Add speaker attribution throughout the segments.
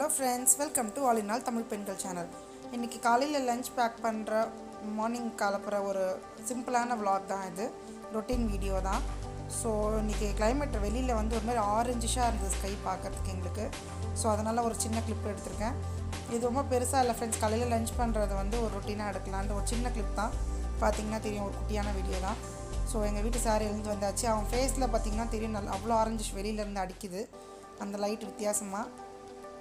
Speaker 1: Hello friends, welcome to all in all Tamil பெண்கள் channel. இன்றைக்கி காலையில் லஞ்ச் பேக் பண்ணுற மார்னிங் கலப்புற ஒரு சிம்பிளான விலாக் தான் இது. ரொட்டீன் வீடியோ தான். ஸோ இன்றைக்கி கிளைமேட் வெளியில் வந்து ஒரு மாதிரி ஆரஞ்சிஷாக இருந்தது ஸ்கை பார்க்குறதுக்கு எங்களுக்கு. ஸோ அதனால் ஒரு சின்ன கிளிப் எடுத்திருக்கேன். இது ரொம்ப பெருசாக இல்லை ஃப்ரெண்ட்ஸ். காலையில் லஞ்ச் பண்ணுறது வந்து ஒரு ரொட்டீனாக எடுக்கலான்ட்டு ஒரு சின்ன கிளிப் தான். பார்த்திங்கன்னா தெரியும், ஒரு குட்டியான வீடியோ தான். ஸோ எங்கள் வீட்டு சாரி எழுந்து வந்தாச்சு. அவன் ஃபேஸில் பார்த்திங்கன்னா தெரியும், நல்லா அவ்வளோ ஆரஞ்சிஷ் வெளியிலேருந்து அடிக்குது அந்த லைட் வித்தியாசமாக.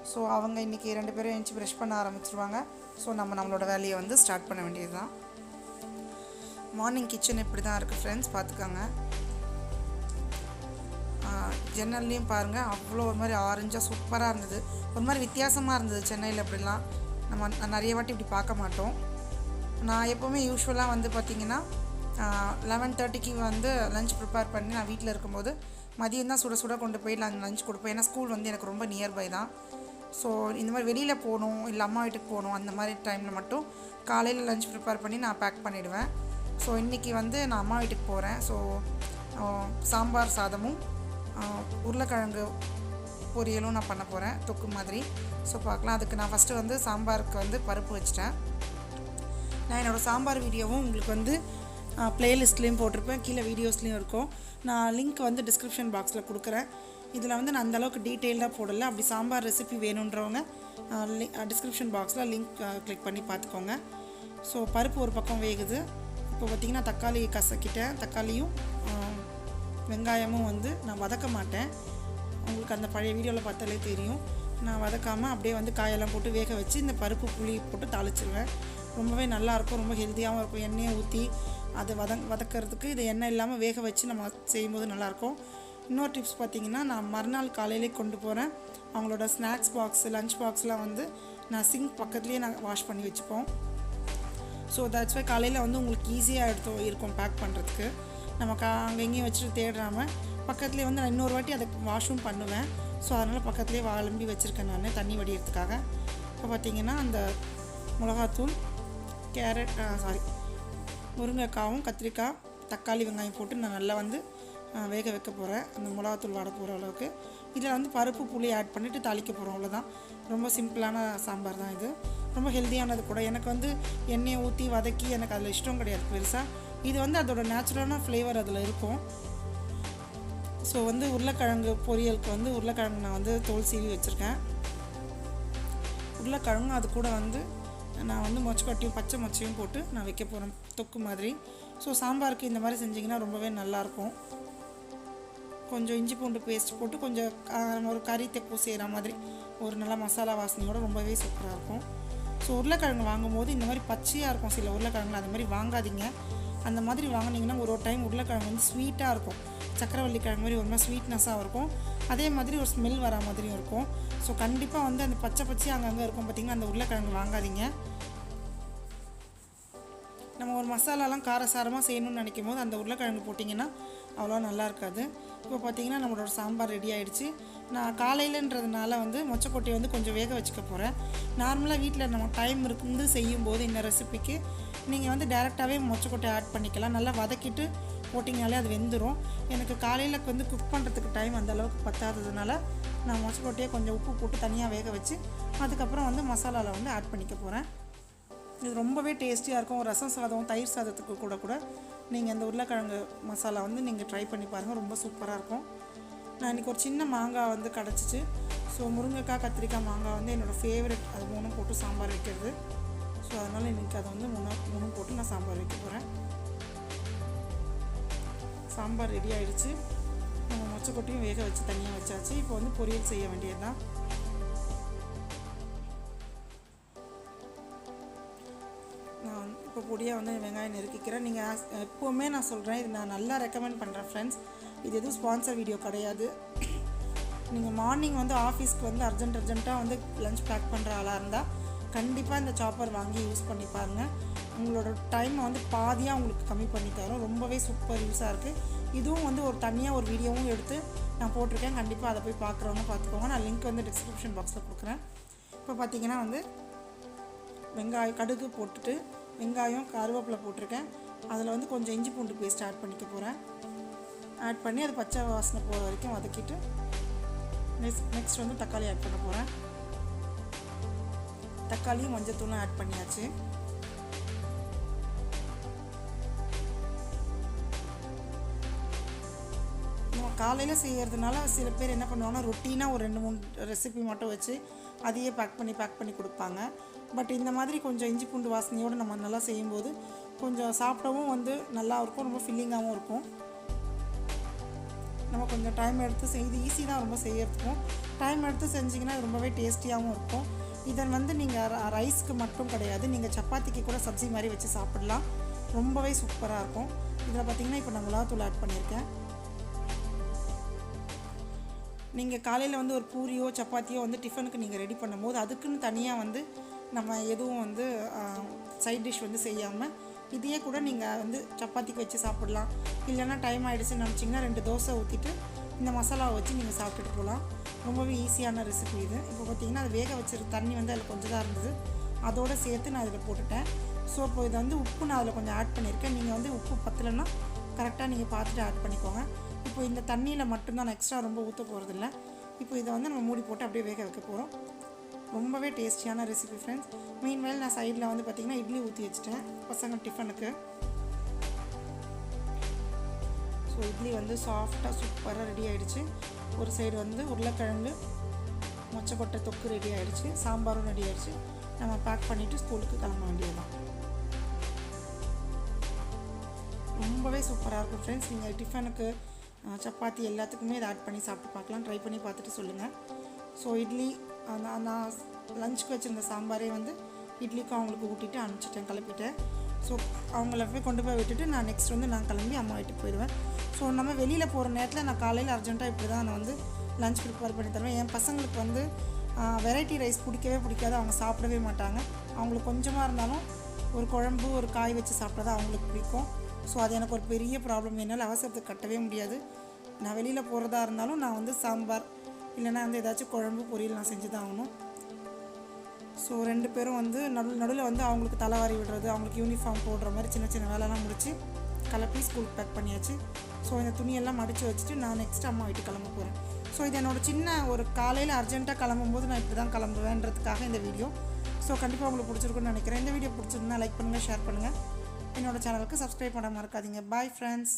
Speaker 1: ஸோ அவங்க இன்றைக்கி 2 பேரும் எழுந்துச்சி ப்ரஷ் பண்ண ஆரம்பிச்சிருவாங்க. ஸோ நம்மளோட வேலையை வந்து ஸ்டார்ட் பண்ண வேண்டியது தான். மார்னிங் கிச்சன் இப்படி தான் இருக்குது ஃப்ரெண்ட்ஸ், பார்த்துக்கோங்க. ஜன்னல்லையும் பாருங்கள், அவ்வளோ ஒரு மாதிரி ஆரஞ்சாக சூப்பராக இருந்தது. ஒரு மாதிரி வித்தியாசமாக இருந்தது. சென்னையில் இப்படிலாம் நம்ம நிறைய வாட்டி இப்படி பார்க்க மாட்டோம். நான் எப்போவுமே யூஸ்வலாக வந்து பார்த்திங்கன்னா 11:30க்கு வந்து லஞ்ச் ப்ரிப்பேர் பண்ணி நான் வீட்டில் இருக்கும்போது மதியம் தான் சுட சுட கொண்டு போய் லஞ்ச் கொடுப்பேன். ஏன்னா ஸ்கூல் வந்து எனக்கு ரொம்ப நியர்பை தான். ஸோ இந்த மாதிரி வெளியில் போகணும், இல்லை அம்மா வீட்டுக்கு போகணும், அந்த மாதிரி டைமில் மட்டும் காலையில் லஞ்ச் ப்ரிப்பேர் பண்ணி நான் பேக் பண்ணிவிடுவேன். ஸோ இன்றைக்கி வந்து நான் அம்மா வீட்டுக்கு போகிறேன். ஸோ சாம்பார் சாதமும் உருளைக்கிழங்கு பொரியலும் நான் பண்ண போகிறேன், தொக்கு மாதிரி. ஸோ பார்க்கலாம். அதுக்கு நான் ஃபஸ்ட்டு வந்து சாம்பாருக்கு வந்து பருப்பு வச்சிட்டேன். நான் என்னோடய சாம்பார் வீடியோவும் உங்களுக்கு வந்து ப்ளேலிஸ்ட்லேயும் போட்டிருப்பேன், கீழே வீடியோஸ்லேயும் இருக்கும். நான் லிங்க் வந்து டிஸ்கிரிப்ஷன் பாக்ஸில் கொடுக்குறேன். இதில் வந்து நான் அந்தளவுக்கு டீட்டெயில்டாக போடலை. அப்படி சாம்பார் ரெசிபி வேணுன்றவங்க டிஸ்கிரிப்ஷன் பாக்ஸில் லிங்க் கிளிக் பண்ணி பார்த்துக்கோங்க. ஸோ பருப்பு ஒரு பக்கம் வேகுது. இப்போ பார்த்திங்கன்னா தக்காளி கசக்கிட்டேன். தக்காளியும் வெங்காயமும் வந்து நான் வதக்க மாட்டேன். உங்களுக்கு அந்த பழைய வீடியோவில் பார்த்தாலே தெரியும். நான் வதக்காமல் அப்படியே வந்து காயெல்லாம் போட்டு வேக வச்சு இந்த பருப்பு புளி போட்டு தாளிச்சிடுவேன். ரொம்பவே நல்லாயிருக்கும், ரொம்ப ஹெல்த்தியாகவும் இருக்கும். எண்ணெயை ஊற்றி அதை வதக்கிறதுக்கு இது எண்ணெய் இல்லாமல் வேக வச்சு நம்ம செய்யும்போது நல்லாயிருக்கும். இன்னொரு டிப்ஸ் பார்த்திங்கன்னா, நான் மறுநாள் காலையிலே கொண்டு போகிறேன். அவங்களோட ஸ்நாக்ஸ் பாக்ஸ், லஞ்ச் பாக்ஸ்லாம் வந்து நான் சிங்க் பக்கத்துலேயே நான் வாஷ் பண்ணி வச்சுப்போம். ஸோ தட்ஸ் வை காலையில் வந்து உங்களுக்கு ஈஸியாக இருக்கும் பேக் பண்ணுறதுக்கு. நம்ம அங்கே எங்கேயும் வச்சுட்டு தேடுறாமல் பக்கத்துலேயே வந்து நான் இன்னொரு வாட்டி அதை வாஷும் பண்ணுவேன். ஸோ அதனால் பக்கத்துலேயே வாழம்பி வச்சுருக்கேன் நான் தண்ணி வடிகிறதுக்காக. இப்போ பார்த்திங்கன்னா அந்த மிளகாத்தூள், முருங்கைக்காவும் கத்திரிக்காய் தக்காளி வெங்காயம் போட்டு நான் நல்லா வந்து வேக வைக்க போகிறேன். அந்த மிளகாத்தூள் வாட போகிற அளவுக்கு. இதில் வந்து பருப்பு புளி ஆட் பண்ணிவிட்டு தாளிக்க போகிறோம், அவ்வளோதான். ரொம்ப சிம்பிளான சாம்பார் தான் இது. ரொம்ப ஹெல்த்தியானது கூட. எனக்கு வந்து எண்ணெயை ஊற்றி வதக்கி எனக்கு அதில் இஷ்டம் கிடையாது பெருசாக. இது வந்து அதோட நேச்சுரலான ஃப்ளேவர் அதில் இருக்கும். ஸோ வந்து உருளைக்கிழங்கு பொரியலுக்கு வந்து உருளைக்கிழங்கு நான் வந்து தோல் சீவி வச்சுருக்கேன். உருளைக்கிழங்கு அது கூட வந்து நான் வந்து மொச்சக்கொட்டையும் பச்சை மொச்சையும் போட்டு நான் வைக்க போகிறேன், தொக்கு மாதிரி. ஸோ சாம்பாருக்கு இந்த மாதிரி செஞ்சிங்கன்னா ரொம்பவே நல்லாயிருக்கும். கொஞ்சம் இஞ்சி பூண்டு பேஸ்ட் போட்டு கொஞ்சம் ஒரு கறி தெப்பு செய்கிற மாதிரி ஒரு நல்ல மசாலா வாசனையோடு ரொம்பவே சூப்பராக இருக்கும். ஸோ உருளைக்கிழங்கு வாங்கும்போது இந்த மாதிரி பச்சையாக இருக்கும் சில உருளைக்கிழங்குல, அந்த மாதிரி வாங்காதீங்க. அந்த மாதிரி வாங்கினீங்கன்னா ஒரு டைம் உருளைக்கிழங்கு வந்து ஸ்வீட்டாக இருக்கும். சக்கரவள்ளி கிழங்கு மாதிரி ஒரு மாதிரி ஸ்வீட்னஸாக இருக்கும். அதே மாதிரி ஒரு ஸ்மெல் வர மாதிரியும் இருக்கும். ஸோ கண்டிப்பாக வந்து அந்த பச்சையாக அங்கங்கே இருக்கும் பார்த்திங்கன்னா, அந்த உருளைக்கிழங்கு வாங்காதீங்க. நம்ம ஒரு மசாலாலாம் காரசாரமாக செய்யணும்னு நினைக்கும் போது அந்த உருளைக்கிழங்கு போட்டிங்கன்னா அவ்வளோ நல்லா இருக்காது. இப்போ பார்த்திங்கன்னா நம்மளோட சாம்பார் ரெடி ஆகிடுச்சு. நான் காலையிலன்றதுனால வந்து மொச்சக்கொட்டையை வந்து கொஞ்சம் வேக வச்சுக்க போகிறேன். நார்மலாக வீட்டில் நம்ம டைம் இருந்து செய்யும்போது இந்த ரெசிபிக்கு நீங்கள் வந்து டேரெக்டாகவே மொச்சக்கொட்டையை ஆட் பண்ணிக்கலாம். நல்லா வதக்கிட்டு போட்டிங்கனாலே அது வெந்துடும். எனக்கு காலையில் வந்து குக் பண்ணுறதுக்கு டைம் அந்தளவுக்கு பத்தாததுனால நான் மொச்சக்கொட்டையை கொஞ்சம் உப்பு போட்டு தனியாக வேக வச்சு அதுக்கப்புறம் வந்து மசாலாவில் வந்து ஆட் பண்ணிக்க போகிறேன். இது ரொம்பவே டேஸ்டியாக இருக்கும். ரசம் சாதம், தயிர் சாதத்துக்கு கூட நீங்கள் இந்த உருளைக்கிழங்கு மசாலா வந்து நீங்கள் ட்ரை பண்ணி பாருங்கள், ரொம்ப சூப்பராக இருக்கும். நான் இன்றைக்கி ஒரு சின்ன மாங்காய் வந்து கிடச்சிச்சு. ஸோ முருங்கைக்காய், கத்திரிக்காய், மாங்காய் வந்து என்னோடய ஃபேவரெட். அது 3 போட்டு சாம்பார் வைக்கிறது. ஸோ அதனால் இன்றைக்கி அதை வந்து 3 போட்டு நான் சாம்பார் வைக்க போகிறேன். சாம்பார் ரெடி ஆகிடுச்சு. நம்ம மொச்சக்கொட்டையும் வேக வச்சு தனியாக வச்சாச்சு. இப்போ வந்து பொரியல் செய்ய வேண்டியது தான். நான் இப்போ பொடியாக வந்து வெங்காயம் நெருக்கிக்கிறேன். நீங்கள் எப்போவுமே நான் சொல்கிறேன், இது நான் நல்லா ரெக்கமெண்ட் பண்ணுறேன் ஃப்ரெண்ட்ஸ். இது எதுவும் ஸ்பான்சர் வீடியோ கிடையாது. நீங்கள் மார்னிங் வந்து ஆஃபீஸ்க்கு வந்து அர்ஜென்ட்டாக வந்து லஞ்ச் பேக் பண்ணுற ஆளாக இருந்தால் கண்டிப்பாக இந்த சாப்பர் வாங்கி யூஸ் பண்ணி பாருங்கள். உங்களோட டைமை வந்து பாதியாக உங்களுக்கு கம்மி பண்ணி தரும். ரொம்பவே சூப்பர் யூஸாக இருக்குது. இதுவும் வந்து ஒரு தனியாக ஒரு வீடியோவும் எடுத்து நான் போட்டிருக்கேன். கண்டிப்பாக அதை போய் பார்க்குறவங்க பார்த்துக்கோங்க. நான் லிங்க் வந்து டிஸ்கிரிப்ஷன் பாக்ஸில் கொடுக்குறேன். இப்போ பார்த்திங்கன்னா வந்து வெங்காயம், கடுகு போட்டுட்டு வெங்காயம், கருவேப்பிலை போட்டிருக்கேன். அதில் வந்து கொஞ்சம் இஞ்சி பூண்டு பேஸ்ட் ஆட் பண்ணிக்க போகிறேன். ஆட் பண்ணி அது பச்சை வாசனை போகிற வரைக்கும் வதக்கிட்டு நெக்ஸ்ட் வந்து தக்காளி ஆட் பண்ண போகிறேன். தக்காளியும் மஞ்சத்தூளும் ஆட் பண்ணியாச்சு. நம்ம காலையில் செய்கிறதுனால சில பேர் என்ன பண்ணுவாங்கன்னா ரொட்டீனாக ஒரு 2-3 ரெசிபி மட்டும் வச்சு அதையே பேக் பண்ணி கொடுப்பாங்க. பட் இந்த மாதிரி கொஞ்சம் இஞ்சி பூண்டு வாசனையோடு நம்ம நல்லா செய்யும்போது கொஞ்சம் சாப்பிடவும் வந்து நல்லா இருக்கும், ரொம்ப ஃபில்லிங்காகவும் இருக்கும். நம்ம கொஞ்சம் டைம் எடுத்து இது ஈஸி தான் ரொம்ப செய்யறதுக்கும். டைம் எடுத்து செஞ்சிங்கன்னா அது ரொம்பவே டேஸ்டியாகவும் இருக்கும். இதை வந்து நீங்கள் ரைஸ்க்கு மட்டும் கிடையாது, நீங்கள் சப்பாத்திக்கு கூட சப்ஜி மாதிரி வச்சு சாப்பிடலாம். ரொம்பவே சூப்பராக இருக்கும். இதில் பார்த்திங்கன்னா இப்போ நான் மிளகாத்தூள் ஆட் பண்ணியிருக்கேன். நீங்கள் காலையில் வந்து ஒரு பூரியோ சப்பாத்தியோ வந்து டிஃபனுக்கு நீங்கள் ரெடி பண்ணும்போது அதுக்குன்னு தனியாக வந்து நம்ம எதுவும் வந்து சைட் டிஷ் வந்து செய்யாமல் இதையே கூட நீங்கள் வந்து சப்பாத்திக்கு வச்சு சாப்பிட்லாம். இல்லைன்னா டைம் ஆகிடுச்சுன்னு நினச்சிங்கன்னா 2 தோசை ஊற்றிட்டு இந்த மசாலாவை வச்சு நீங்கள் சாப்பிட்டுட்டு போகலாம். ரொம்பவே ஈஸியான ரெசிபி இது. இப்போ பார்த்திங்கன்னா அது வேக வச்சிருக்க தண்ணி வந்து அதில் கொஞ்சம் தான் இருந்தது, அதோடு சேர்த்து நான் அதில் போட்டுட்டேன். ஸோ இப்போ இதை வந்து உப்பு நான் அதில் கொஞ்சம் ஆட் பண்ணியிருக்கேன். நீங்கள் வந்து உப்பு பத்தலைன்னா கரெக்டாக நீங்கள் பார்த்துட்டு ஆட் பண்ணிக்கோங்க. இப்போ இந்த தண்ணியில் மட்டும்தான், நான் எக்ஸ்ட்ரா ரொம்ப ஊற்ற போகிறதில்ல. இப்போ இதை வந்து நம்ம மூடி போட்டு அப்படியே வேக வைக்க போகிறோம். ரொம்பவே டேஸ்டியான ரெசிபி ஃப்ரெண்ட்ஸ். மீன்வேல் நான் சைடில் வந்து பார்த்திங்கன்னா இட்லி ஊற்றி வச்சுட்டேன் பசங்க டிஃபனுக்கு. ஸோ இட்லி வந்து சாஃப்டாக சூப்பராக ரெடி ஆகிடுச்சு. ஒரு சைடு வந்து உருளைக்கிழங்கு மொச்சக்கொட்டை தொக்கு ரெடி ஆகிடுச்சு, சாம்பாரும் ரெடி ஆகிடுச்சு. நம்ம பேக் பண்ணிவிட்டு ஸ்கூலுக்கு கிளம்ப வேண்டியது தான். ரொம்பவே சூப்பராக இருக்கும் ஃப்ரெண்ட்ஸ். நீங்கள் டிஃபனுக்கு சப்பாத்தி எல்லாத்துக்குமே இதை ஆட் பண்ணி சாப்பிட்டு பார்க்கலாம். ட்ரை பண்ணி பார்த்துட்டு சொல்லுங்கள். ஸோ இட்லி நான் லஞ்சுக்கு வச்சுருந்த சாம்பாரே வந்து இட்லிக்கும் அவங்களுக்கு ஊட்டிட்டு அனுப்பிச்சிட்டேன், கிளப்பிட்டேன். ஸோ அவங்கள போய் கொண்டு போய் விட்டுட்டு நான் நெக்ஸ்ட் வந்து நான் கிளம்பி அம்மா வீட்டுக்கு போயிடுவேன். ஸோ நம்ம வெளியில் போகிற நேரத்தில் நான் காலையில் அர்ஜென்ட்டாக இப்படி தான் நான் வந்து லஞ்ச் ப்ரிப்பேர் பண்ணி தருவேன். என் பசங்களுக்கு வந்து வெரைட்டி ரைஸ் பிடிக்கவே பிடிக்காது, அவங்க சாப்பிடவே மாட்டாங்க. அவங்களுக்கு கொஞ்சமாக இருந்தாலும் ஒரு குழம்பு ஒரு காய் வச்சு சாப்பிட்டா தான் அவங்களுக்கு பிடிக்கும். ஸோ அது எனக்கு ஒரு பெரிய ப்ராப்ளம். என்னால் அவசரத்துக்கு கட்டவே முடியாது. நான் வெளியில் போகிறதா இருந்தாலும் நான் வந்து சாம்பார் இல்லைனா வந்து ஏதாச்சும் குழம்பு பொரியல் நான் செஞ்சு தான் ஆகணும். ஸோ 2 பேரும் வந்து நடுவில் வந்து அவங்களுக்கு தலைவாரி விடுறது, அவங்களுக்கு யூனிஃபார்ம் போடுற மாதிரி சின்ன சின்ன வேலைலாம் முடித்து கிளப்பி ஸ்கூலுக்கு பேக் பண்ணியாச்சு. ஸோ இந்த துணியெல்லாம் மடித்து வச்சுட்டு நான் நெக்ஸ்ட் அம்மா வீட்டுக்கு கிளம்ப போகிறேன். ஸோ இது என்னோடய சின்ன ஒரு காலையில் அர்ஜென்ட்டாக கிளம்பும்போது நான் இப்படி தான் கிளம்புவேன்றதுக்காக இந்த வீடியோ. ஸோ கண்டிப்பாக உங்களுக்கு பிடிச்சிருக்குன்னு நினைக்கிறேன். இந்த வீடியோ பிடிச்சிருந்தா லைக் பண்ணுங்கள், ஷேர் பண்ணுங்கள். என்னோடய சேனலுக்கு சப்ஸ்கிரைப் பண்ண மறக்காதீங்க. Bye friends.